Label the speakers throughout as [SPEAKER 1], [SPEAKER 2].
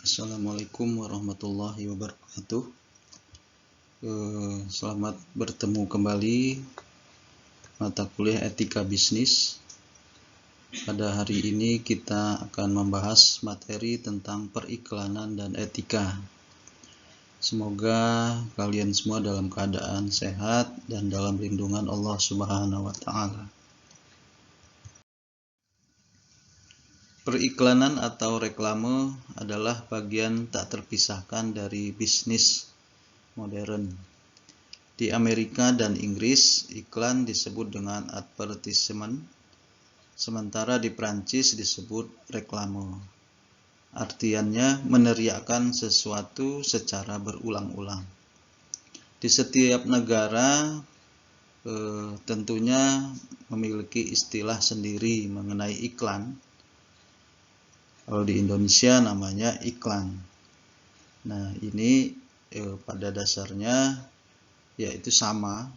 [SPEAKER 1] Assalamualaikum warahmatullahi wabarakatuh. Selamat bertemu kembali mata kuliah etika bisnis. Pada hari ini kita akan membahas materi tentang periklanan dan etika. Semoga kalian semua dalam keadaan sehat dan dalam lindungan Allah Subhanahu wa Ta'ala. Periklanan atau reklame adalah bagian tak terpisahkan dari bisnis modern. Di Amerika dan Inggris, iklan disebut dengan advertisement, sementara di Prancis disebut reklame. Artiannya meneriakkan sesuatu secara berulang-ulang. Di setiap negara tentunya memiliki istilah sendiri mengenai iklan. Kalau di Indonesia namanya iklan. Nah, ini pada dasarnya yaitu sama,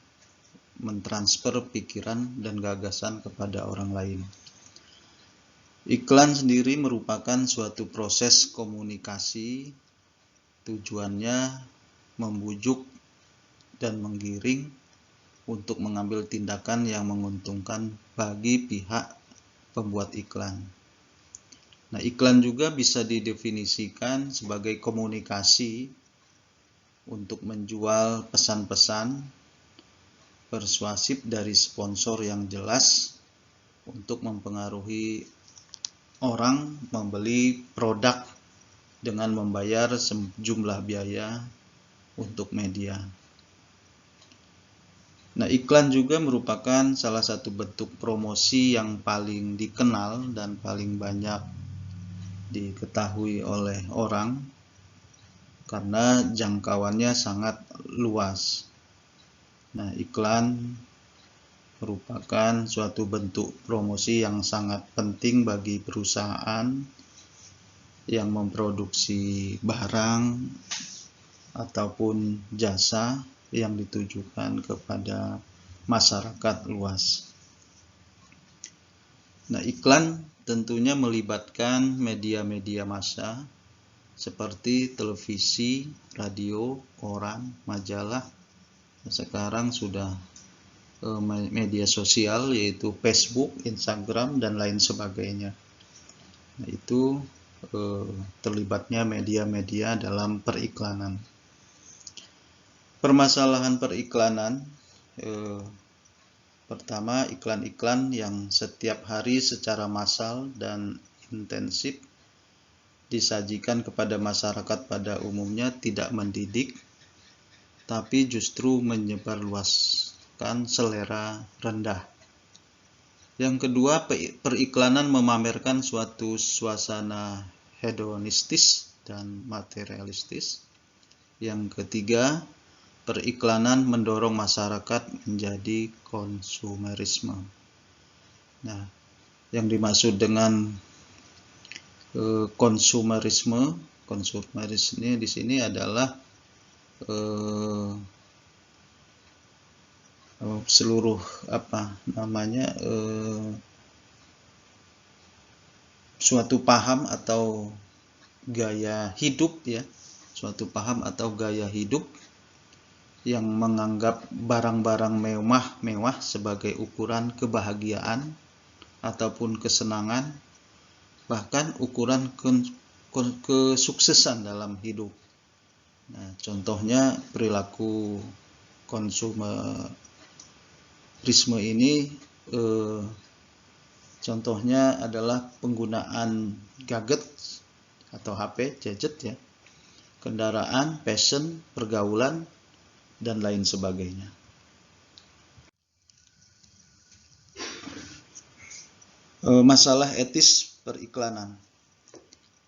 [SPEAKER 1] mentransfer pikiran dan gagasan kepada orang lain. Iklan sendiri merupakan suatu proses komunikasi, tujuannya membujuk dan menggiring untuk mengambil tindakan yang menguntungkan bagi pihak pembuat iklan. Nah, iklan juga bisa didefinisikan sebagai komunikasi untuk menjual pesan-pesan persuasif dari sponsor yang jelas untuk mempengaruhi orang membeli produk dengan membayar sejumlah biaya untuk media. Nah, iklan juga merupakan salah satu bentuk promosi yang paling dikenal dan paling banyak diketahui oleh orang karena jangkauannya sangat luas. Nah, iklan merupakan suatu bentuk promosi yang sangat penting bagi perusahaan yang memproduksi barang ataupun jasa yang ditujukan kepada masyarakat luas. Nah, iklan tentunya melibatkan media-media massa seperti televisi, radio, koran, majalah. Sekarang sudah media sosial yaitu Facebook, Instagram, dan lain sebagainya. Nah, itu terlibatnya media-media dalam periklanan. Permasalahan periklanan, pertama, iklan-iklan yang setiap hari secara massal dan intensif disajikan kepada masyarakat pada umumnya tidak mendidik, tapi justru menyebarluaskan selera rendah. Yang kedua, periklanan memamerkan suatu suasana hedonistis dan materialistis. Yang ketiga, periklanan mendorong masyarakat menjadi konsumerisme. Nah, yang dimaksud dengan konsumerisme di sini adalah seluruh suatu paham atau gaya hidup ya, suatu paham atau gaya hidup yang menganggap barang-barang mewah sebagai ukuran kebahagiaan ataupun kesenangan, bahkan ukuran kesuksesan dalam hidup. Nah, contohnya perilaku konsumerisme ini contohnya adalah penggunaan gadget atau HP, gadget ya, kendaraan, fashion, pergaulan, dan lain sebagainya. Masalah etis periklanan.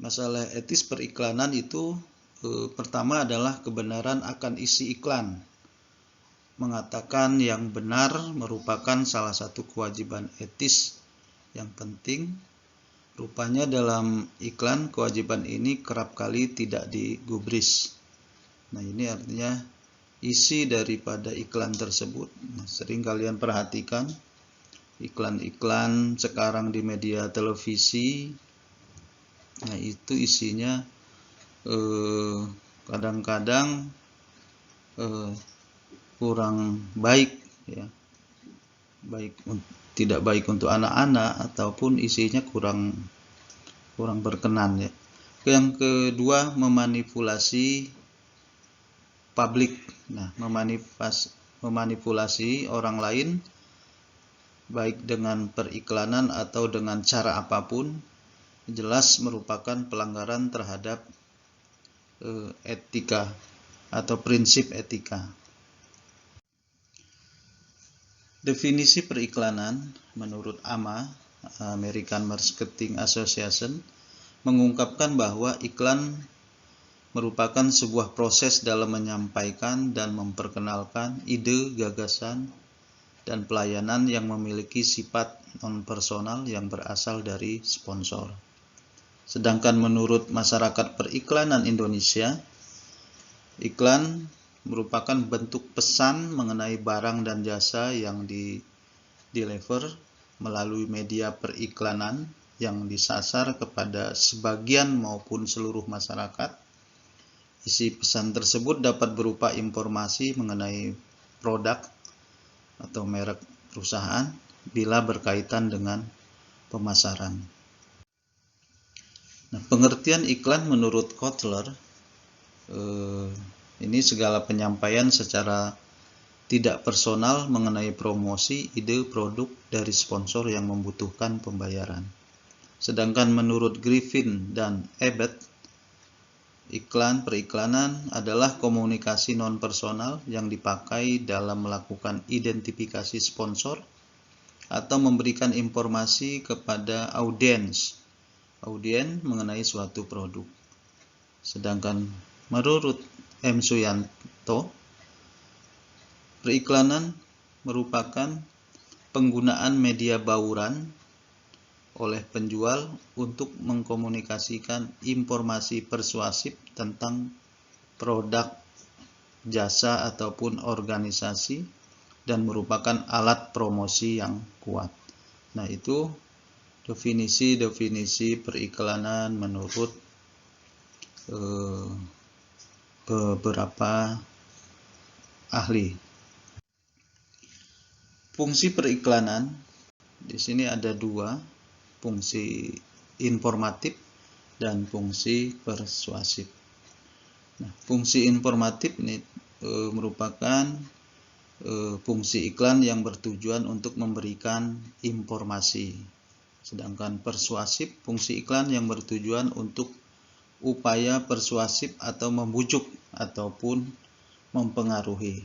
[SPEAKER 1] Masalah etis periklanan itu pertama adalah kebenaran akan isi iklan. Mengatakan yang benar merupakan salah satu kewajiban etis yang penting. Rupanya dalam iklan kewajiban ini kerap kali tidak digubris. Nah, ini artinya isi daripada iklan tersebut. Nah, sering kalian perhatikan iklan-iklan sekarang di media televisi. Nah, itu isinya kadang-kadang kurang baik ya, tidak baik untuk anak-anak ataupun isinya kurang berkenan ya. Yang kedua, memanipulasi publik. Nah, memanipulasi orang lain baik dengan periklanan atau dengan cara apapun jelas merupakan pelanggaran terhadap etika atau prinsip etika. Definisi periklanan menurut AMA, American Marketing Association, mengungkapkan bahwa iklan merupakan sebuah proses dalam menyampaikan dan memperkenalkan ide, gagasan, dan pelayanan yang memiliki sifat non-personal yang berasal dari sponsor. Sedangkan menurut masyarakat periklanan Indonesia, iklan merupakan bentuk pesan mengenai barang dan jasa yang di-deliver melalui media periklanan yang disasar kepada sebagian maupun seluruh masyarakat. Isi pesan tersebut dapat berupa informasi mengenai produk atau merek perusahaan bila berkaitan dengan pemasaran. Nah, pengertian iklan menurut Kotler, ini segala penyampaian secara tidak personal mengenai promosi, ide, produk dari sponsor yang membutuhkan pembayaran. Sedangkan menurut Griffin dan Abbott, periklanan adalah komunikasi non-personal yang dipakai dalam melakukan identifikasi sponsor atau memberikan informasi kepada audiens mengenai suatu produk. Sedangkan menurut M. Suyanto, periklanan merupakan penggunaan media bauran oleh penjual untuk mengkomunikasikan informasi persuasif tentang produk, jasa, ataupun organisasi dan merupakan alat promosi yang kuat. Nah, itu definisi periklanan menurut beberapa ahli. Fungsi periklanan di sini ada dua, fungsi informatif dan fungsi persuasif. Nah, fungsi informatif ini merupakan fungsi iklan yang bertujuan untuk memberikan informasi. Sedangkan persuasif, fungsi iklan yang bertujuan untuk upaya persuasif atau membujuk ataupun mempengaruhi.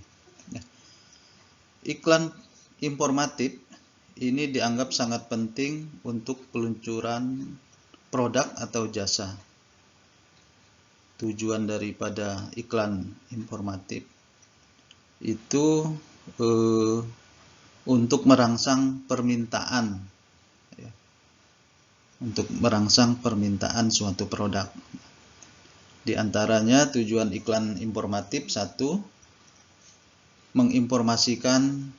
[SPEAKER 1] Nah, iklan informatif ini dianggap sangat penting untuk peluncuran produk atau jasa. Tujuan daripada iklan informatif itu untuk merangsang permintaan, ya, untuk merangsang permintaan suatu produk. Di antaranya tujuan iklan informatif: 1. Menginformasikan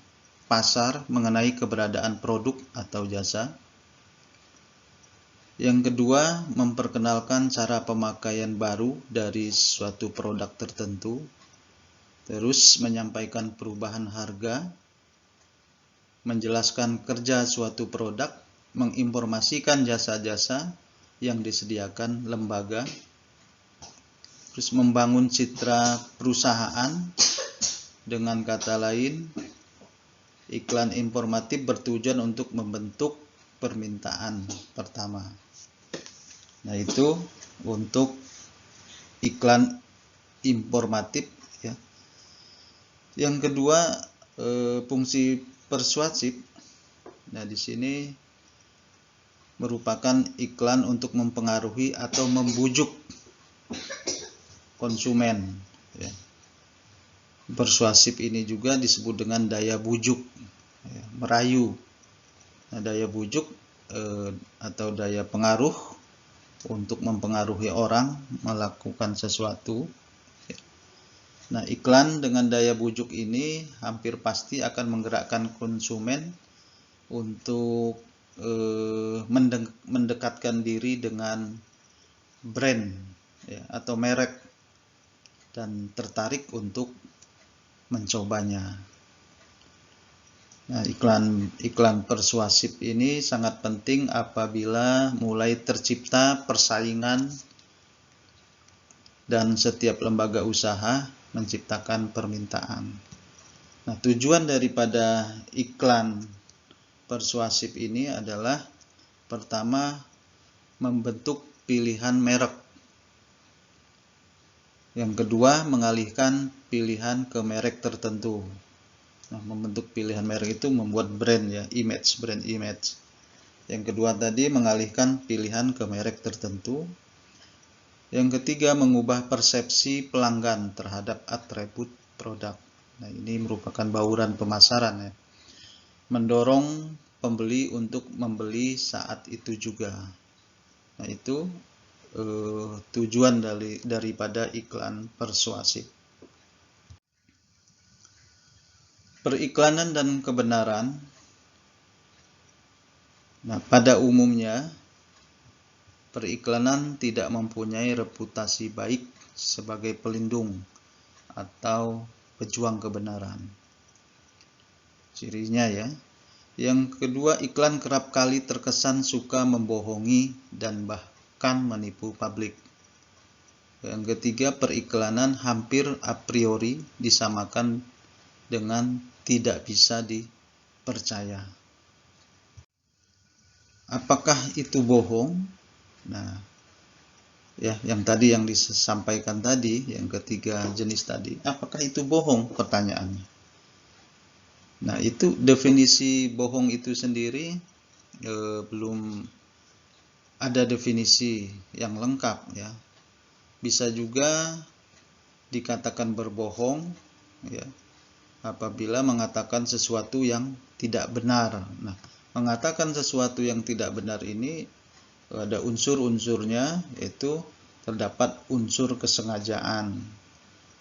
[SPEAKER 1] pasar mengenai keberadaan produk atau jasa. Yang kedua, memperkenalkan cara pemakaian baru dari suatu produk tertentu. Terus menyampaikan perubahan harga, menjelaskan kerja suatu produk, menginformasikan jasa-jasa yang disediakan lembaga. Terus membangun citra perusahaan. Dengan kata lain, iklan informatif bertujuan untuk membentuk permintaan pertama. Nah, itu untuk iklan informatif ya. Yang kedua, fungsi persuasif. Nah, di sini merupakan iklan untuk mempengaruhi atau membujuk konsumen ya. Persuasif ini juga disebut dengan daya bujuk, ya, merayu. Nah, daya bujuk atau daya pengaruh untuk mempengaruhi orang melakukan sesuatu. Nah, iklan dengan daya bujuk ini hampir pasti akan menggerakkan konsumen untuk mendekatkan diri dengan brand ya, atau merek dan tertarik untuk mencobanya. Nah, iklan persuasif ini sangat penting apabila mulai tercipta persaingan dan setiap lembaga usaha menciptakan permintaan. Nah, tujuan daripada iklan persuasif ini adalah pertama, membentuk pilihan merek. Yang kedua, mengalihkan pilihan ke merek tertentu. Nah, membentuk pilihan merek itu membuat brand ya, brand image. Yang kedua tadi mengalihkan pilihan ke merek tertentu. Yang ketiga, mengubah persepsi pelanggan terhadap atribut produk. Nah, ini merupakan bauran pemasaran ya. Mendorong pembeli untuk membeli saat itu juga. Nah, itu tujuan daripada iklan persuasif. Periklanan dan kebenaran. Nah, pada umumnya periklanan tidak mempunyai reputasi baik sebagai pelindung atau pejuang kebenaran. Cirinya ya. Yang kedua, iklan kerap kali terkesan suka membohongi dan bahkan menipu publik. Yang ketiga, periklanan hampir a priori disamakan dengan tidak bisa dipercaya. Apakah itu bohong? Nah, ya, yang tadi yang disampaikan tadi, yang ketiga jenis tadi, apakah itu bohong? Pertanyaannya. Nah, itu definisi bohong itu sendiri belum ada definisi yang lengkap ya. Bisa juga dikatakan berbohong ya, apabila mengatakan sesuatu yang tidak benar. Nah, mengatakan sesuatu yang tidak benar ini ada unsur-unsurnya, yaitu terdapat unsur kesengajaan.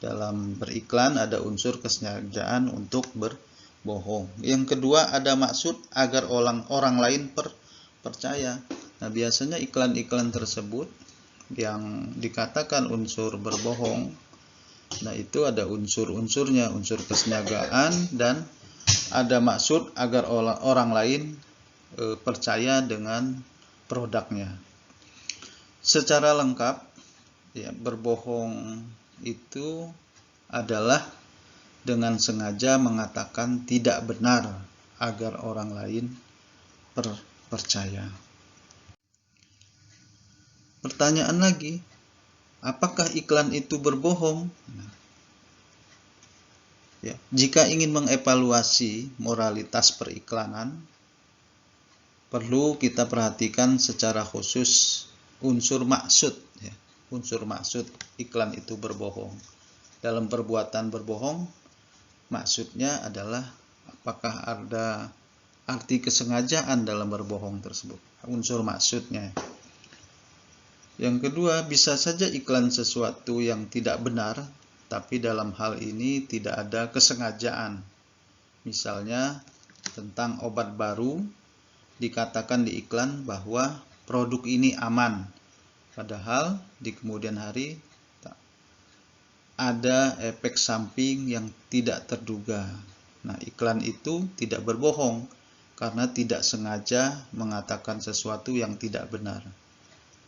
[SPEAKER 1] Dalam beriklan ada unsur kesengajaan untuk berbohong. Yang kedua, ada maksud agar orang lain percaya. Nah, biasanya iklan-iklan tersebut yang dikatakan unsur berbohong, nah itu ada unsur-unsurnya, unsur kesengajaan dan ada maksud agar orang lain percaya dengan produknya. Secara lengkap ya, berbohong itu adalah dengan sengaja mengatakan tidak benar agar orang lain percaya. Pertanyaan lagi, apakah iklan itu berbohong? Ya, jika ingin mengevaluasi moralitas periklanan, perlu kita perhatikan secara khusus unsur maksud. Ya, unsur maksud iklan itu berbohong. Dalam perbuatan berbohong, maksudnya adalah apakah ada arti kesengajaan dalam berbohong tersebut. Unsur maksudnya. Yang kedua, bisa saja iklan sesuatu yang tidak benar, tapi dalam hal ini tidak ada kesengajaan. Misalnya tentang obat baru, dikatakan di iklan bahwa produk ini aman, padahal di kemudian hari ada efek samping yang tidak terduga. Nah, iklan itu tidak berbohong karena tidak sengaja mengatakan sesuatu yang tidak benar.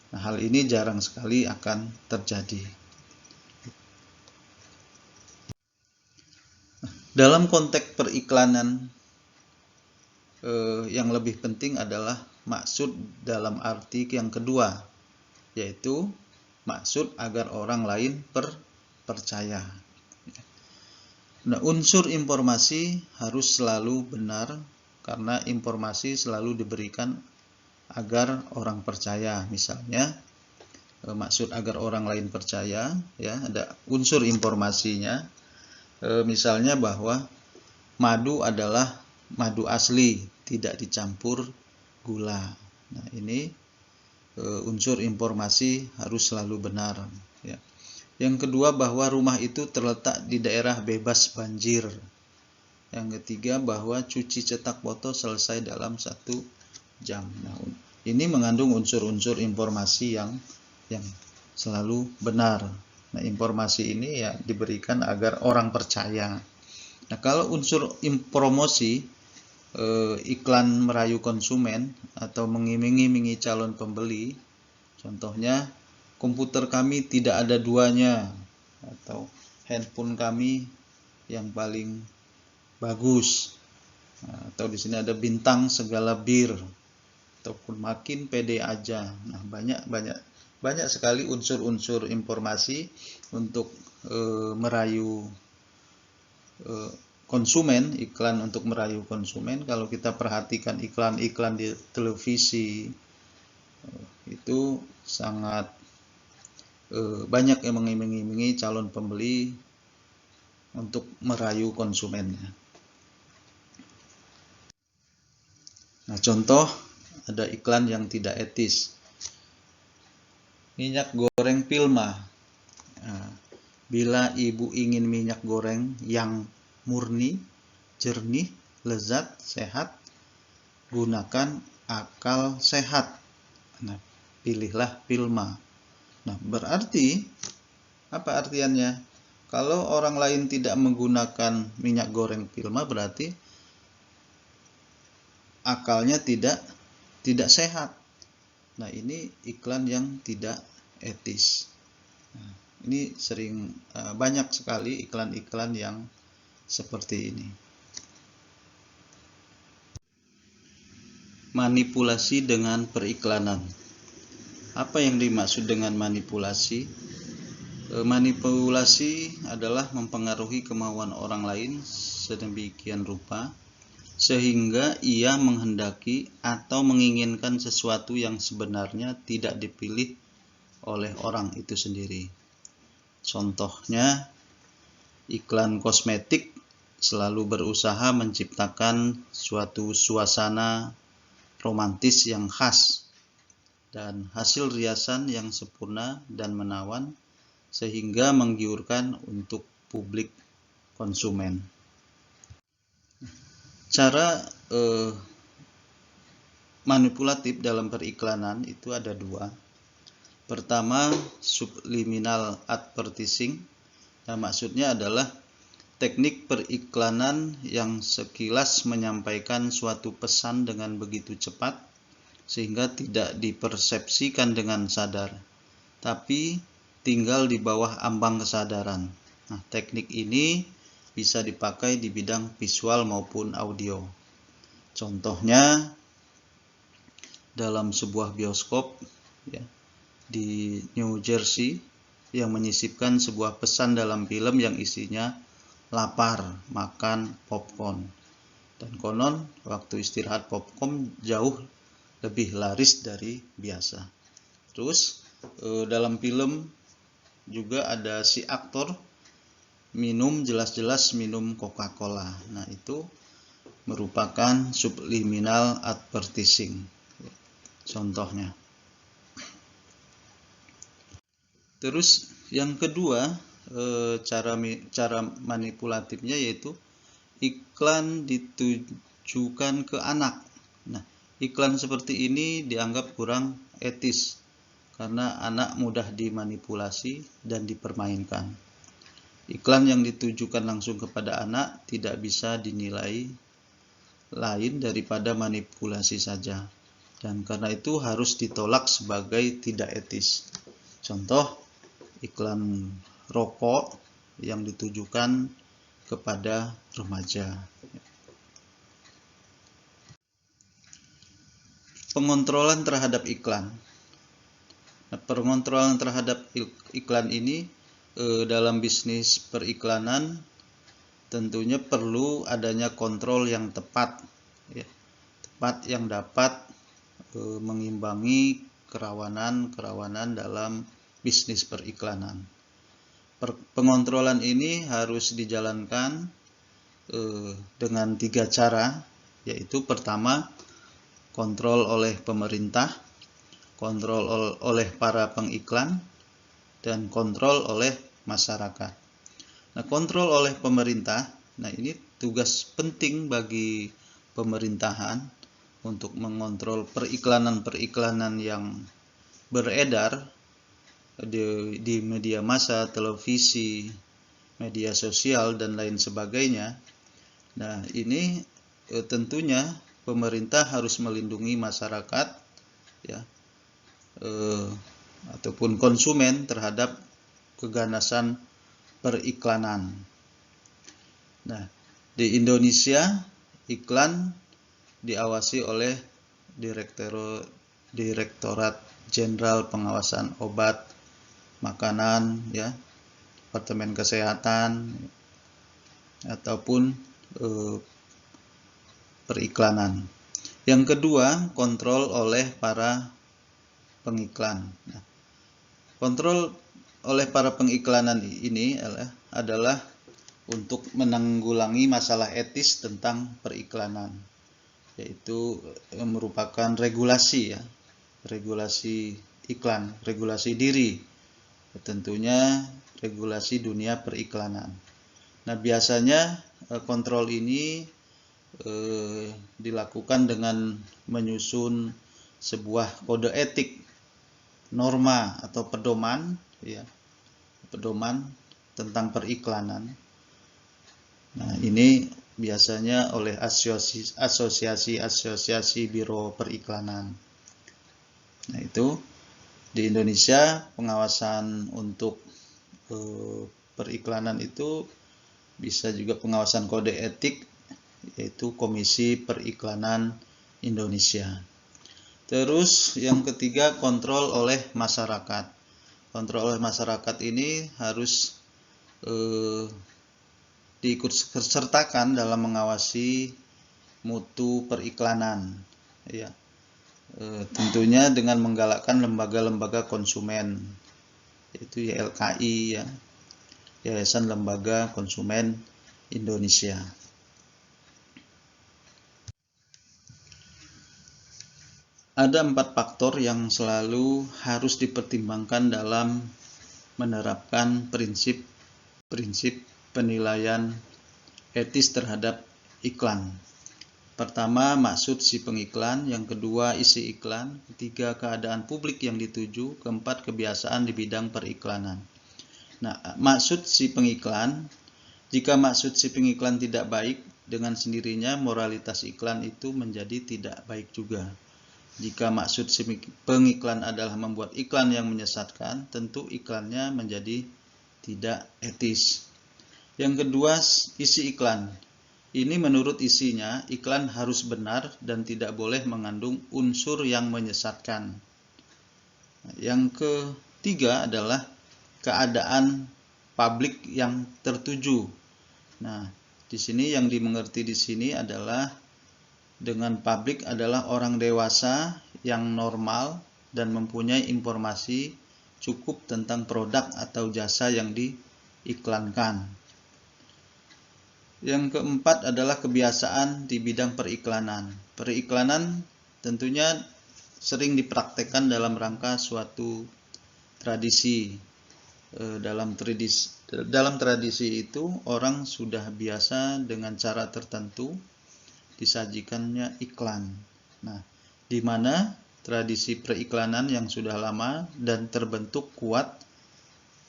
[SPEAKER 1] Nah, hal ini jarang sekali akan terjadi. Dalam konteks periklanan, yang lebih penting adalah maksud dalam arti yang kedua, yaitu maksud agar orang lain percaya. Nah, unsur informasi harus selalu benar karena informasi selalu diberikan agar orang percaya. Misalnya maksud agar orang lain percaya ya, ada unsur informasinya. Misalnya bahwa madu adalah madu asli, tidak dicampur gula. Nah, ini unsur informasi harus selalu benar ya. Yang kedua, bahwa rumah itu terletak di daerah bebas banjir. Yang ketiga, bahwa cuci cetak foto selesai dalam 1 jam. Nah, ini mengandung unsur-unsur informasi yang selalu benar. Nah, informasi ini ya diberikan agar orang percaya. Nah, kalau unsur promosi, iklan merayu konsumen atau mengiming-imingi calon pembeli, contohnya komputer kami tidak ada duanya, atau handphone kami yang paling bagus, atau di sini ada bintang segala bir, ataupun makin pede aja. Nah, banyak sekali unsur-unsur informasi untuk merayu konsumen, iklan untuk merayu konsumen. Kalau kita perhatikan iklan-iklan di televisi, itu sangat banyak yang mengiming-imingi calon pembeli untuk merayu konsumennya. Nah, contoh ada iklan yang tidak etis. Minyak goreng Pilma. Nah, bila ibu ingin minyak goreng yang murni, jernih, lezat, sehat, gunakan akal sehat. Nah, pilihlah Pilma. Nah, berarti apa artiannya? Kalau orang lain tidak menggunakan minyak goreng Pilma, berarti akalnya tidak sehat. Nah, ini iklan yang tidak etis. Nah, ini sering banyak sekali iklan-iklan yang seperti ini. Manipulasi dengan periklanan. Apa yang dimaksud dengan manipulasi? Manipulasi adalah mempengaruhi kemauan orang lain sedemikian rupa sehingga ia menghendaki atau menginginkan sesuatu yang sebenarnya tidak dipilih oleh orang itu sendiri. Contohnya, iklan kosmetik selalu berusaha menciptakan suatu suasana romantis yang khas dan hasil riasan yang sempurna dan menawan sehingga menggiurkan untuk publik konsumen. Cara manipulatif dalam periklanan itu ada dua. Pertama, subliminal advertising. Nah, maksudnya adalah teknik periklanan yang sekilas menyampaikan suatu pesan dengan begitu cepat sehingga tidak dipersepsikan dengan sadar, tapi tinggal di bawah ambang kesadaran. Nah, teknik ini bisa dipakai di bidang visual maupun audio. Contohnya dalam sebuah bioskop ya, di New Jersey yang menyisipkan sebuah pesan dalam film yang isinya lapar, makan popcorn. Dan konon waktu istirahat popcorn jauh lebih laris dari biasa. Terus dalam film juga ada si aktor jelas-jelas minum Coca-Cola. Nah, itu merupakan subliminal advertising. Contohnya. Terus yang kedua, cara manipulatifnya yaitu iklan ditujukan ke anak. Nah, iklan seperti ini dianggap kurang etis karena anak mudah dimanipulasi dan dipermainkan. Iklan yang ditujukan langsung kepada anak tidak bisa dinilai lain daripada manipulasi saja, dan karena itu harus ditolak sebagai tidak etis. Contoh, iklan rokok yang ditujukan kepada remaja. Pengontrolan terhadap iklan. Nah, pengontrolan terhadap iklan ini dalam bisnis periklanan tentunya perlu adanya kontrol yang tepat, ya, yang dapat mengimbangi kerawanan dalam bisnis periklanan. Pengontrolan ini harus dijalankan dengan 3 cara, yaitu pertama, kontrol oleh pemerintah, kontrol oleh para pengiklan, dan kontrol oleh masyarakat. Nah, kontrol oleh pemerintah, nah ini tugas penting bagi pemerintahan untuk mengontrol periklanan-periklanan yang beredar di media massa, televisi, media sosial dan lain sebagainya. Nah, ini tentunya pemerintah harus melindungi masyarakat ya ataupun konsumen terhadap keganasan periklanan. Nah, di Indonesia iklan diawasi oleh Direktorat Jenderal Pengawasan Obat, Makanan, ya, Departemen Kesehatan, ataupun periklanan. Yang kedua, kontrol oleh para pengiklan. Nah, kontrol oleh para pengiklanan ini adalah untuk menanggulangi masalah etis tentang periklanan, yaitu merupakan regulasi ya, regulasi iklan, regulasi diri, tentunya regulasi dunia periklanan. Nah, biasanya kontrol ini dilakukan dengan menyusun sebuah kode etik, norma atau pedoman ya, pedoman tentang periklanan. Nah, ini biasanya oleh asosiasi biro periklanan. Nah, itu di Indonesia pengawasan untuk periklanan itu bisa juga pengawasan kode etik, yaitu Komisi Periklanan Indonesia. Terus yang ketiga, kontrol oleh masyarakat. Kontrol oleh masyarakat ini harus diikut sertakan dalam mengawasi mutu periklanan ya. Tentunya dengan menggalakkan lembaga-lembaga konsumen, yaitu YLKI ya, Yayasan Lembaga Konsumen Indonesia. Ada 4 faktor yang selalu harus dipertimbangkan dalam menerapkan prinsip penilaian etis terhadap iklan. Pertama, maksud si pengiklan. Yang kedua, isi iklan. Ketiga, keadaan publik yang dituju. Keempat, kebiasaan di bidang periklanan. Nah, maksud si pengiklan. Jika maksud si pengiklan tidak baik, dengan sendirinya moralitas iklan itu menjadi tidak baik juga. Jika maksud si pengiklan adalah membuat iklan yang menyesatkan, tentu iklannya menjadi tidak etis. Yang kedua, isi iklan. Ini menurut isinya, iklan harus benar dan tidak boleh mengandung unsur yang menyesatkan. Yang ketiga adalah keadaan publik yang tertuju. Nah, di sini yang dimengerti di sini adalah dengan publik adalah orang dewasa yang normal dan mempunyai informasi cukup tentang produk atau jasa yang diiklankan. Yang keempat adalah kebiasaan di bidang periklanan. Periklanan tentunya sering dipraktekkan dalam rangka suatu tradisi. Dalam tradisi itu orang sudah biasa dengan cara tertentu disajikannya iklan. Nah, di mana tradisi periklanan yang sudah lama dan terbentuk kuat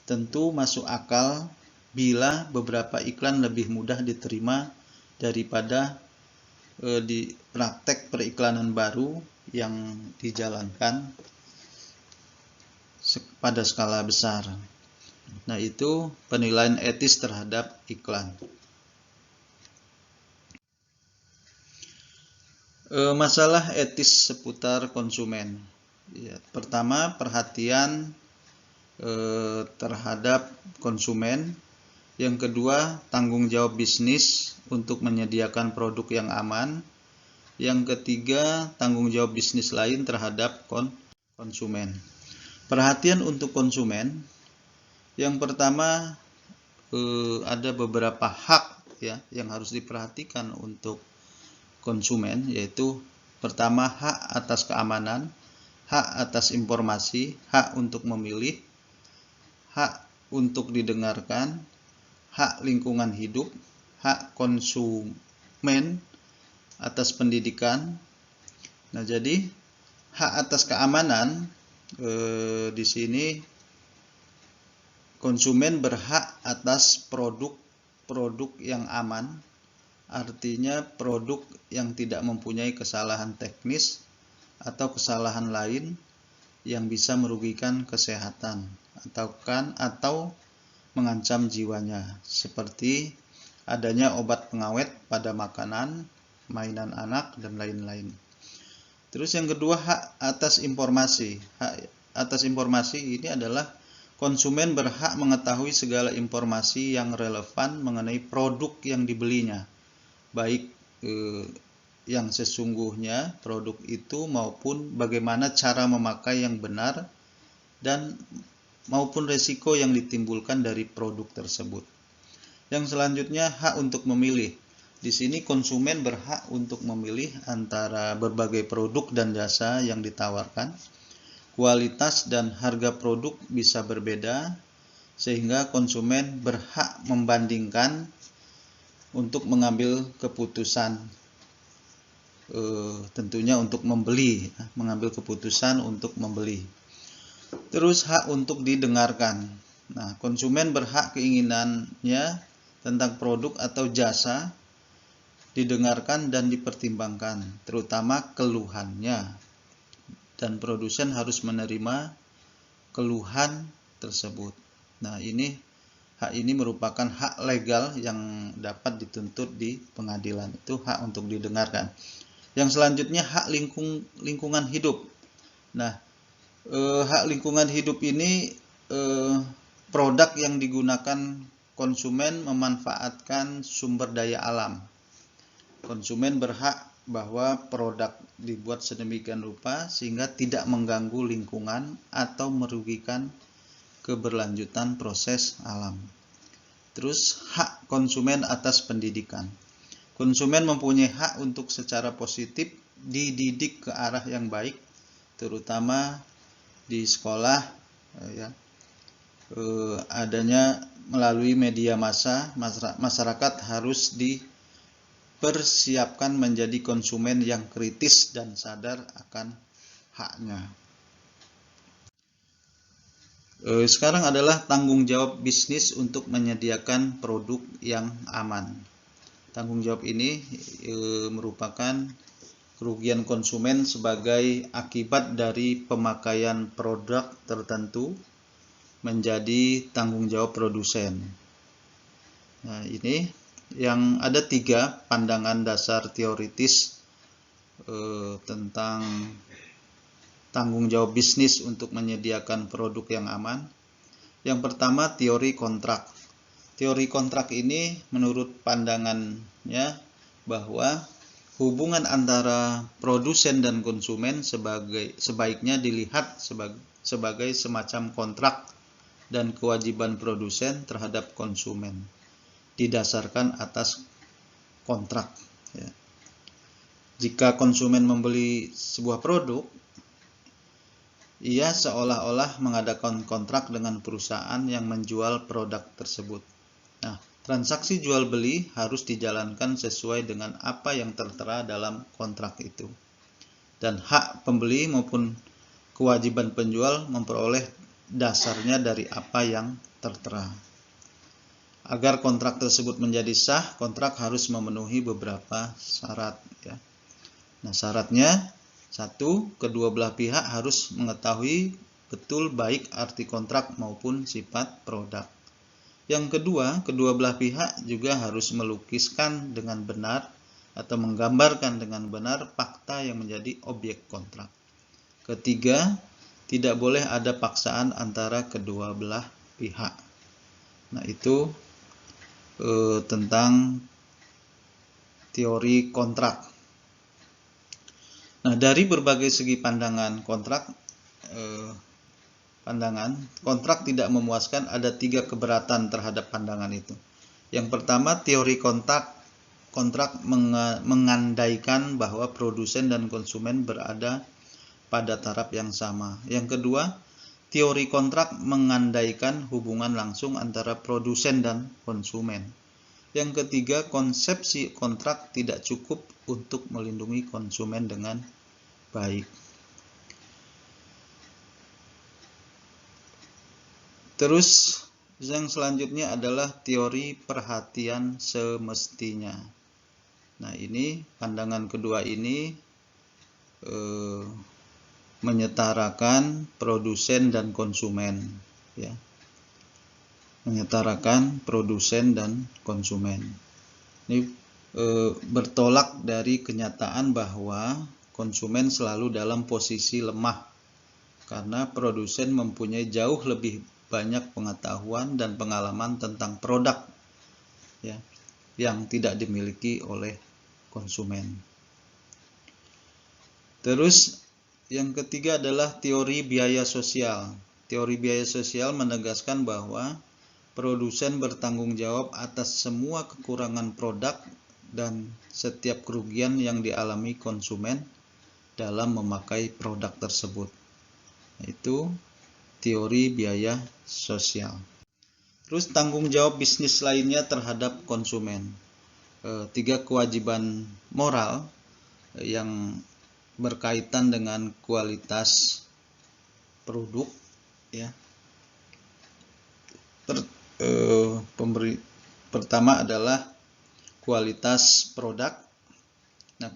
[SPEAKER 1] tentu masuk akal bila beberapa iklan lebih mudah diterima daripada di praktek periklanan baru yang dijalankan pada skala besar. Nah, itu penilaian etis terhadap iklan. Masalah etis seputar konsumen. Ya, pertama, perhatian terhadap konsumen. Yang kedua, tanggung jawab bisnis untuk menyediakan produk yang aman. Yang ketiga, tanggung jawab bisnis lain terhadap konsumen. Perhatian untuk konsumen. Yang pertama, ada beberapa hak ya yang harus diperhatikan untuk konsumen, yaitu pertama, hak atas keamanan, hak atas informasi, hak untuk memilih, hak untuk didengarkan, hak lingkungan hidup, hak konsumen atas pendidikan. Nah, jadi hak atas keamanan di sini konsumen berhak atas produk yang aman, artinya produk yang tidak mempunyai kesalahan teknis atau kesalahan lain yang bisa merugikan kesehatan atau mengancam jiwanya, seperti adanya obat pengawet pada makanan, mainan anak, dan lain-lain. Terus yang kedua, hak atas informasi. Hak atas informasi ini adalah konsumen berhak mengetahui segala informasi yang relevan mengenai produk yang dibelinya, baik yang sesungguhnya produk itu maupun bagaimana cara memakai yang benar dan maupun resiko yang ditimbulkan dari produk tersebut. Yang selanjutnya, hak untuk memilih. Di sini konsumen berhak untuk memilih antara berbagai produk dan jasa yang ditawarkan. Kualitas dan harga produk bisa berbeda, sehingga konsumen berhak membandingkan untuk mengambil keputusan, tentunya untuk mengambil keputusan untuk membeli. Terus hak untuk didengarkan. Nah, konsumen berhak keinginannya tentang produk atau jasa didengarkan dan dipertimbangkan, terutama keluhannya. Dan produsen harus menerima keluhan tersebut. Nah, hak ini merupakan hak legal yang dapat dituntut di pengadilan. Itu hak untuk didengarkan. Yang selanjutnya, hak lingkungan hidup. Nah, hak lingkungan hidup ini produk yang digunakan konsumen memanfaatkan sumber daya alam. Konsumen berhak bahwa produk dibuat sedemikian rupa sehingga tidak mengganggu lingkungan atau merugikan keberlanjutan proses alam. Terus hak konsumen atas pendidikan. Konsumen mempunyai hak untuk secara positif dididik ke arah yang baik, terutama di sekolah, adanya melalui media massa. Masyarakat harus dipersiapkan menjadi konsumen yang kritis dan sadar akan haknya. Sekarang adalah tanggung jawab bisnis untuk menyediakan produk yang aman. Tanggung jawab ini merupakan kerugian konsumen sebagai akibat dari pemakaian produk tertentu menjadi tanggung jawab produsen. Nah, ini yang ada 3 pandangan dasar teoritis tentang tanggung jawab bisnis untuk menyediakan produk yang aman. Yang pertama, teori kontrak. Teori kontrak ini menurut pandangannya bahwa hubungan antara produsen dan konsumen sebaiknya dilihat sebagai semacam kontrak dan kewajiban produsen terhadap konsumen didasarkan atas kontrak. Jika konsumen membeli sebuah produk, ia seolah-olah mengadakan kontrak dengan perusahaan yang menjual produk tersebut. Nah, transaksi jual beli harus dijalankan sesuai dengan apa yang tertera dalam kontrak itu. Dan hak pembeli maupun kewajiban penjual memperoleh dasarnya dari apa yang tertera. Agar kontrak tersebut menjadi sah, kontrak harus memenuhi beberapa syarat. Nah, syaratnya 1, kedua belah pihak harus mengetahui betul baik arti kontrak maupun sifat produk. Yang kedua, kedua belah pihak juga harus melukiskan dengan benar atau menggambarkan dengan benar fakta yang menjadi objek kontrak. Ketiga, tidak boleh ada paksaan antara kedua belah pihak. Nah, itu tentang teori kontrak. Nah, dari berbagai segi pandangan kontrak tidak memuaskan. Ada 3 keberatan terhadap pandangan itu. Yang pertama, teori kontrak mengandaikan bahwa produsen dan konsumen berada pada taraf yang sama. Yang kedua, teori kontrak mengandaikan hubungan langsung antara produsen dan konsumen. Yang ketiga, konsepsi kontrak tidak cukup untuk melindungi konsumen dengan baik. Terus Yang selanjutnya adalah teori perhatian semestinya. Nah, ini pandangan kedua ini menyetarakan produsen dan konsumen, ya. Menyetarakan produsen dan konsumen. Ini bertolak dari kenyataan bahwa konsumen selalu dalam posisi lemah karena produsen mempunyai jauh lebih banyak pengetahuan dan pengalaman tentang produk, ya, yang tidak dimiliki oleh konsumen. Terus yang ketiga adalah teori biaya sosial. Teori biaya sosial menegaskan bahwa produsen bertanggung jawab atas semua kekurangan produk dan setiap kerugian yang dialami konsumen dalam memakai produk tersebut. Itu teori biaya sosial. Terus tanggung jawab bisnis lainnya terhadap konsumen. 3 kewajiban moral yang berkaitan dengan kualitas produk, ya. Pertama adalah kualitas produk. Nah,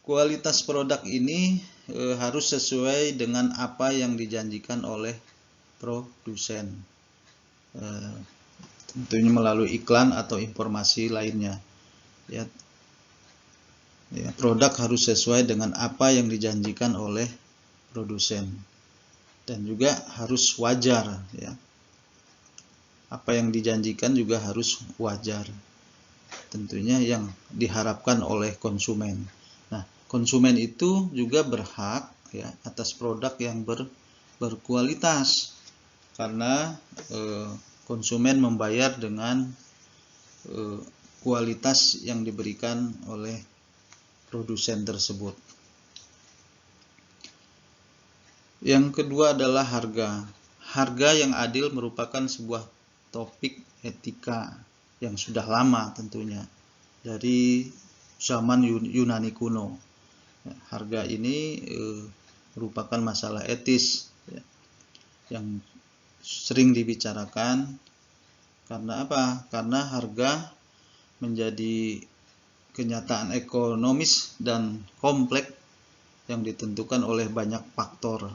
[SPEAKER 1] kualitas produk ini harus sesuai dengan apa yang dijanjikan oleh produsen, tentunya melalui iklan atau informasi lainnya, ya. Produk harus sesuai dengan apa yang dijanjikan oleh produsen dan juga harus wajar, ya. Apa yang dijanjikan juga harus wajar, tentunya yang diharapkan oleh konsumen. Nah, konsumen itu juga berhak, ya, atas produk yang berkualitas karena konsumen membayar dengan kualitas yang diberikan oleh produsen tersebut. Yang kedua adalah harga. Harga yang adil merupakan sebuah topik etika yang sudah lama tentunya, dari zaman Yunani kuno. Harga ini merupakan masalah etis, ya, yang sering dibicarakan. Karena apa? Karena harga menjadi kenyataan ekonomis dan kompleks yang ditentukan oleh banyak faktor.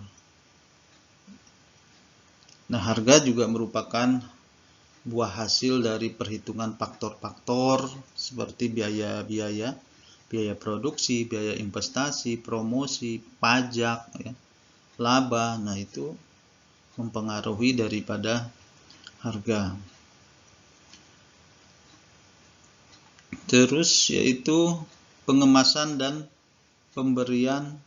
[SPEAKER 1] Nah, harga juga merupakan buah hasil dari perhitungan faktor-faktor seperti biaya produksi, biaya investasi, promosi, pajak, ya, laba. Nah, itu mempengaruhi daripada harga. Terus yaitu pengemasan dan pemberian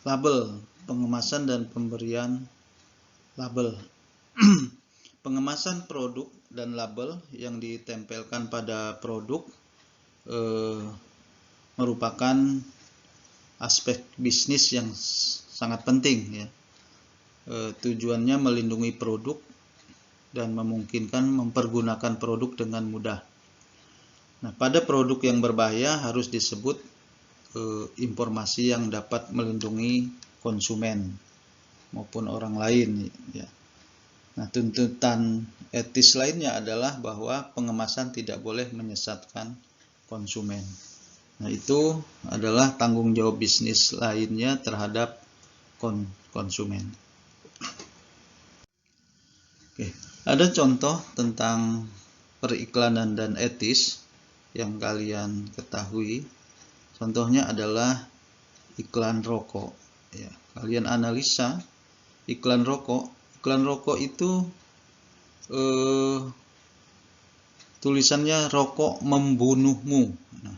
[SPEAKER 1] label. Pengemasan dan pemberian label. Pengemasan produk dan label yang ditempelkan pada produk merupakan aspek bisnis yang sangat penting, ya. Tujuannya melindungi produk dan memungkinkan mempergunakan produk dengan mudah. Nah, pada produk yang berbahaya harus disebut informasi yang dapat melindungi konsumen maupun orang lain, ya. Nah, tuntutan etis lainnya adalah bahwa pengemasan tidak boleh menyesatkan konsumen. Nah, itu adalah tanggung jawab bisnis lainnya terhadap konsumen. Oke, ada contoh tentang periklanan dan etis yang kalian ketahui. Contohnya adalah iklan rokok, ya. Kalian analisa iklan rokok. Iklan rokok itu tulisannya rokok membunuhmu. Nah,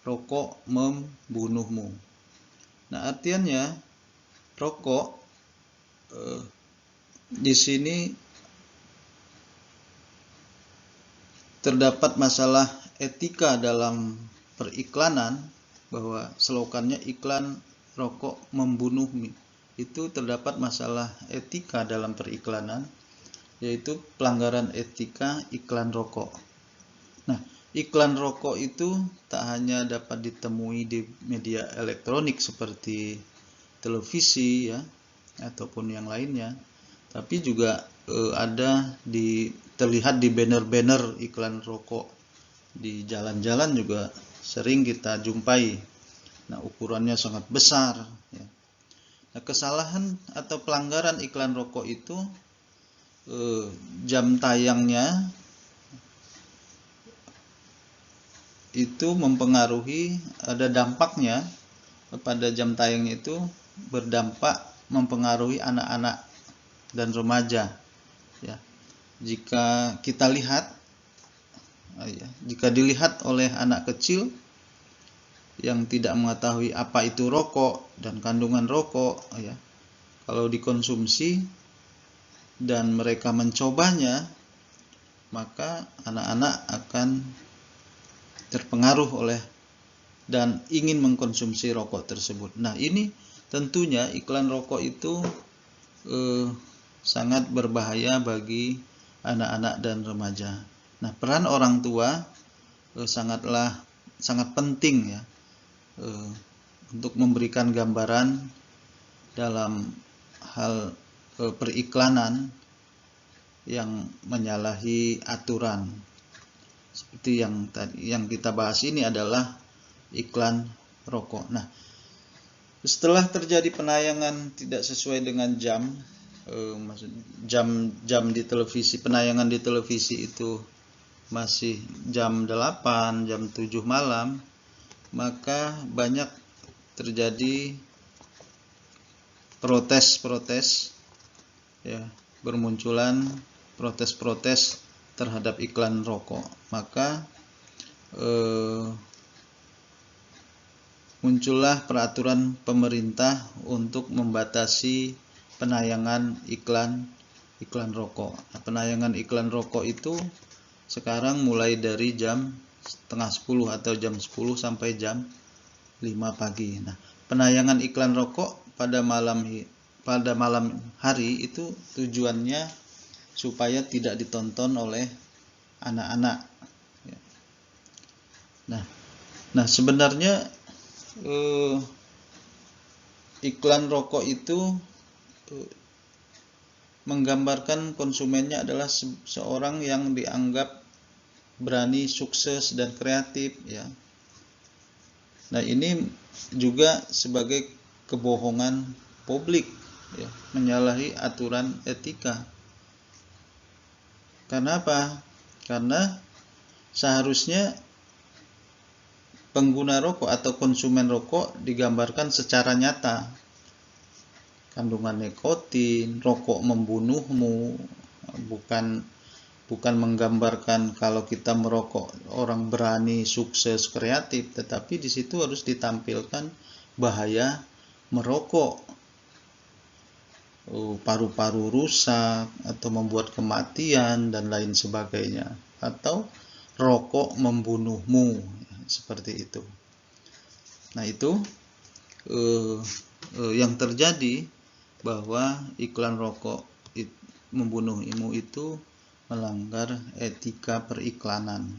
[SPEAKER 1] rokok membunuhmu. Nah, artiannya rokok di sini terdapat masalah etika dalam periklanan, bahwa slogannya iklan rokok membunuhmu. Itu terdapat masalah etika dalam periklanan, yaitu pelanggaran etika iklan rokok. Nah, iklan rokok itu tak hanya dapat ditemui di media elektronik seperti televisi, ya, ataupun yang lainnya, tapi juga ada terlihat di banner-banner iklan rokok di jalan-jalan juga sering kita jumpai. Nah, ukurannya sangat besar ya. Nah, kesalahan atau pelanggaran iklan rokok itu jam tayangnya itu mempengaruhi, ada dampaknya pada jam tayang itu, berdampak mempengaruhi anak-anak dan remaja ya. Jika kita lihat jika dilihat oleh anak kecil yang tidak mengetahui apa itu rokok dan kandungan rokok ya, kalau dikonsumsi dan mereka mencobanya, maka anak-anak akan terpengaruh oleh dan ingin mengkonsumsi rokok tersebut. Nah, ini tentunya iklan rokok itu sangat berbahaya bagi anak-anak dan remaja. Nah, peran orang tua sangat penting ya, untuk memberikan gambaran dalam hal periklanan yang menyalahi aturan. Seperti yang kita bahas ini adalah iklan rokok. Nah, setelah terjadi penayangan tidak sesuai dengan jam di televisi, penayangan di televisi itu masih jam 8, jam 7 malam, maka banyak terjadi protes-protes ya, bermunculan protes-protes terhadap iklan rokok. Maka muncullah peraturan pemerintah untuk membatasi penayangan iklan rokok. Nah, penayangan iklan rokok itu sekarang mulai dari jam setengah 10 atau jam 10 sampai jam 5 pagi. Nah, penayangan iklan rokok pada malam hari itu tujuannya supaya tidak ditonton oleh anak-anak. Nah, sebenarnya iklan rokok itu menggambarkan konsumennya adalah seorang yang dianggap berani, sukses, dan kreatif ya. Nah, ini juga sebagai kebohongan publik ya, menyalahi aturan etika. Karena apa? Karena seharusnya pengguna rokok atau konsumen rokok digambarkan secara nyata. Kandungan nikotin, rokok membunuhmu, bukan menggambarkan kalau kita merokok orang berani, sukses, kreatif, tetapi di situ harus ditampilkan bahaya merokok. Paru-paru rusak atau membuat kematian dan lain sebagainya, atau rokok membunuhmu, seperti itu. Nah, itu yang terjadi, bahwa iklan rokok membunuhmu itu melanggar etika periklanan,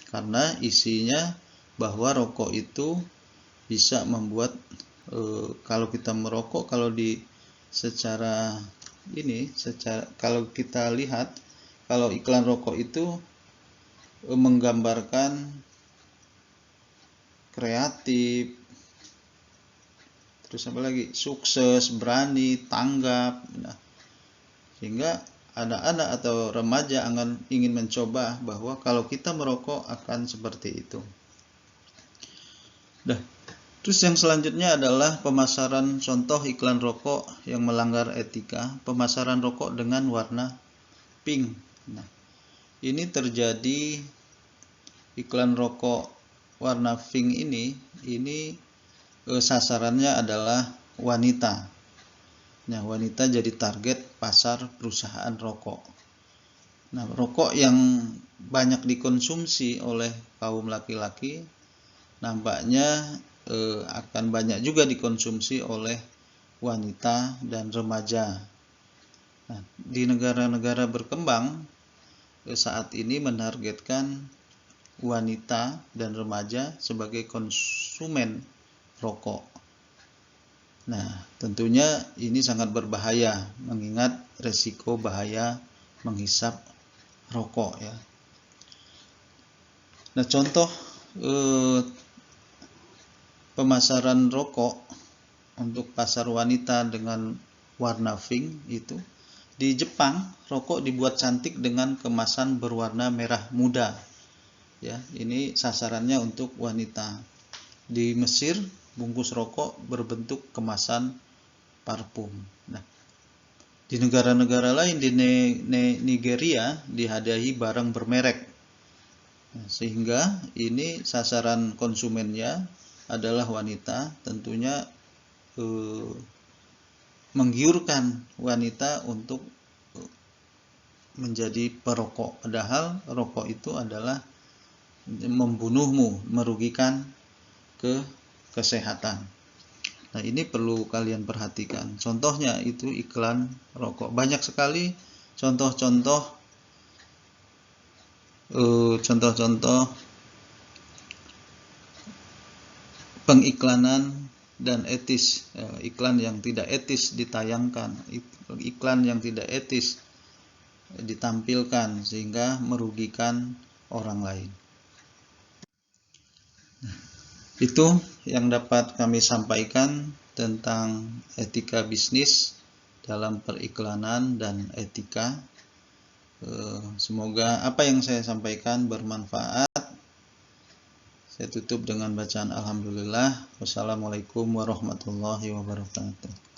[SPEAKER 1] karena isinya bahwa rokok itu bisa membuat kalau kita merokok, kalau kita lihat, kalau iklan rokok itu menggambarkan kreatif, terus apa lagi, sukses, berani, tanggap. Nah, sehingga anak-anak atau remaja ingin mencoba bahwa kalau kita merokok akan seperti itu. Terus yang selanjutnya adalah pemasaran contoh iklan rokok yang melanggar etika, pemasaran rokok dengan warna pink. Nah, ini terjadi iklan rokok warna pink ini sasarannya adalah wanita. Nah, wanita jadi target pasar perusahaan rokok. Nah, rokok yang banyak dikonsumsi oleh kaum laki-laki nampaknya akan banyak juga dikonsumsi oleh wanita dan remaja. Nah, di negara-negara berkembang saat ini menargetkan wanita dan remaja sebagai konsumen rokok. Nah, tentunya ini sangat berbahaya, mengingat resiko bahaya menghisap rokok ya. Nah, contoh pemasaran rokok untuk pasar wanita dengan warna pink itu, di Jepang rokok dibuat cantik dengan kemasan berwarna merah muda ya, ini sasarannya untuk wanita. Di Mesir bungkus rokok berbentuk kemasan parfum. Nah, di negara-negara lain, di Nigeria dihadiahi barang bermerek. Nah, sehingga ini sasaran konsumennya adalah wanita, tentunya menggiurkan wanita untuk menjadi perokok, padahal rokok itu adalah membunuhmu, merugikan ke kesehatan. Nah, ini perlu kalian perhatikan. Contohnya itu iklan rokok. Banyak sekali contoh-contoh pengiklanan dan etis, iklan yang tidak etis ditayangkan, iklan yang tidak etis ditampilkan sehingga merugikan orang lain. Itu yang dapat kami sampaikan tentang etika bisnis dalam periklanan dan etika. Semoga apa yang saya sampaikan bermanfaat. Saya tutup dengan bacaan alhamdulillah. Wassalamualaikum warahmatullahi wabarakatuh.